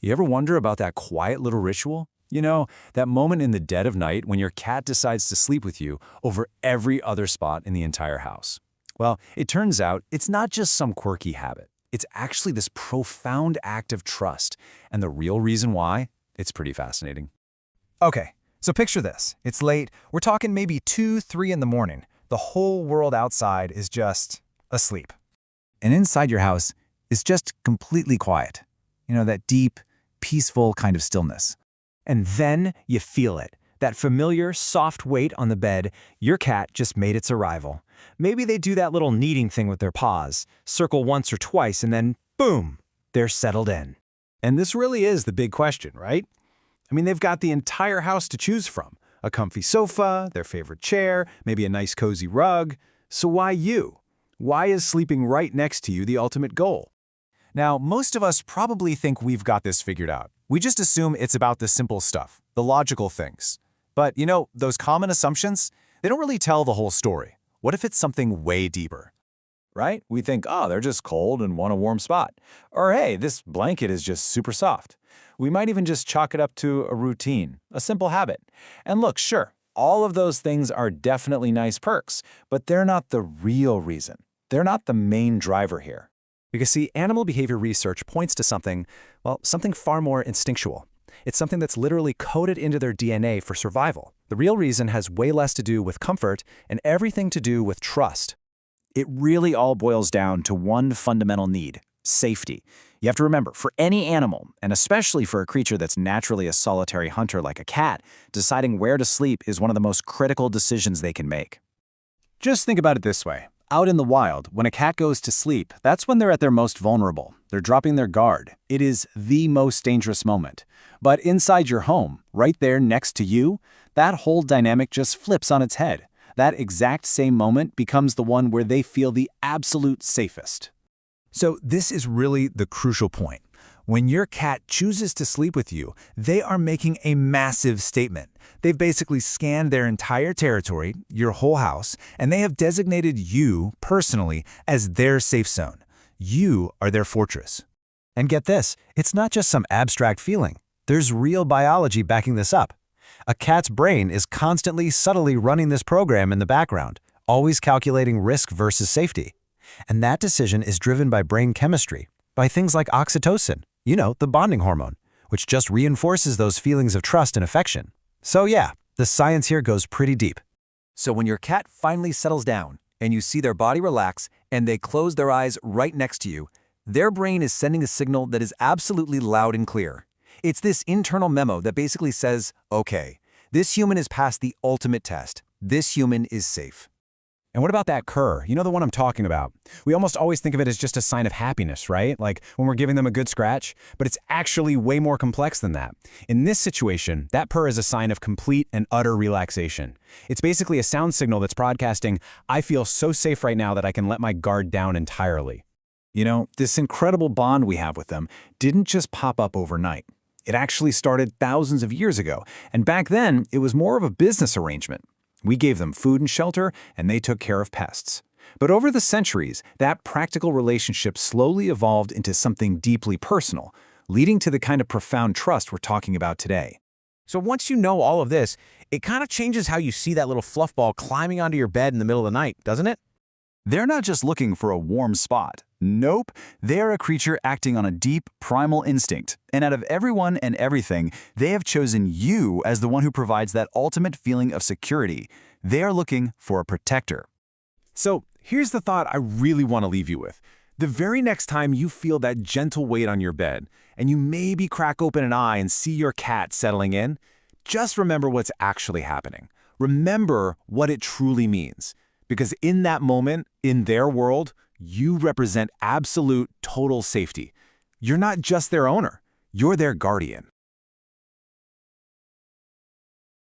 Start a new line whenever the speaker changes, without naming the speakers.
You ever wonder about that quiet little ritual? That moment in the dead of night when your cat decides to sleep with you over every other spot in the entire house. Well, it turns out it's not just some quirky habit. It's actually this profound act of trust. And the real reason why? It's pretty fascinating.
Okay, so picture this. It's late. We're talking maybe 2, 3 in the morning. The whole world outside is just asleep.
And inside your house is just completely quiet. That deep, peaceful kind of stillness.
And then you feel it. That familiar, soft weight on the bed. Your cat just made its arrival. Maybe they do that little kneading thing with their paws, circle once or twice, and then, boom, they're settled in.
And this really is the big question, right? They've got the entire house to choose from. A comfy sofa, their favorite chair, maybe a nice cozy rug. So why you? Why is sleeping right next to you the ultimate goal?
Now, most of us probably think we've got this figured out. We just assume it's about the simple stuff, the logical things. But, those common assumptions, they don't really tell the whole story. What if it's something way deeper?
Right? We think, oh, they're just cold and want a warm spot. Or, hey, this blanket is just super soft. We might even just chalk it up to a routine, a simple habit. And look, sure, all of those things are definitely nice perks, but they're not the real reason. They're not the main driver here.
Because see, animal behavior research points to something far more instinctual. It's something that's literally coded into their DNA for survival. The real reason has way less to do with comfort and everything to do with trust.
It really all boils down to one fundamental need: safety. You have to remember, for any animal, and especially for a creature that's naturally a solitary hunter like a cat, deciding where to sleep is one of the most critical decisions they can make. Just think about it this way. Out in the wild, when a cat goes to sleep, that's when they're at their most vulnerable. They're dropping their guard. It is the most dangerous moment. But inside your home, right there next to you, that whole dynamic just flips on its head. That exact same moment becomes the one where they feel the absolute safest.
So this is really the crucial point. When your cat chooses to sleep with you, they are making a massive statement. They've basically scanned their entire territory, your whole house, and they have designated you, personally, as their safe zone. You are their fortress. And get this, it's not just some abstract feeling. There's real biology backing this up. A cat's brain is constantly, subtly running this program in the background, always calculating risk versus safety. And that decision is driven by brain chemistry, by things like oxytocin, the bonding hormone, which just reinforces those feelings of trust and affection. So yeah, the science here goes pretty deep.
So when your cat finally settles down and you see their body relax and they close their eyes right next to you, their brain is sending a signal that is absolutely loud and clear. It's this internal memo that basically says, okay, this human has passed the ultimate test. This human is safe.
And what about that cur? The one I'm talking about. We almost always think of it as just a sign of happiness, right? Like when we're giving them a good scratch, but it's actually way more complex than that. In this situation, that purr is a sign of complete and utter relaxation. It's basically a sound signal that's broadcasting, I feel so safe right now that I can let my guard down entirely.
This incredible bond we have with them didn't just pop up overnight. It actually started thousands of years ago, and back then, it was more of a business arrangement. We gave them food and shelter, and they took care of pests. But over the centuries, that practical relationship slowly evolved into something deeply personal, leading to the kind of profound trust we're talking about today.
So once you know all of this, it kind of changes how you see that little fluff ball climbing onto your bed in the middle of the night, doesn't it?
They're not just looking for a warm spot. Nope, they're a creature acting on a deep, primal instinct. And out of everyone and everything, they have chosen you as the one who provides that ultimate feeling of security. They are looking for a protector.
So here's the thought I really want to leave you with. The very next time you feel that gentle weight on your bed, and you maybe crack open an eye and see your cat settling in, just remember what's actually happening. Remember what it truly means. Because in that moment, in their world, you represent absolute, total safety. You're not just their owner, you're their guardian.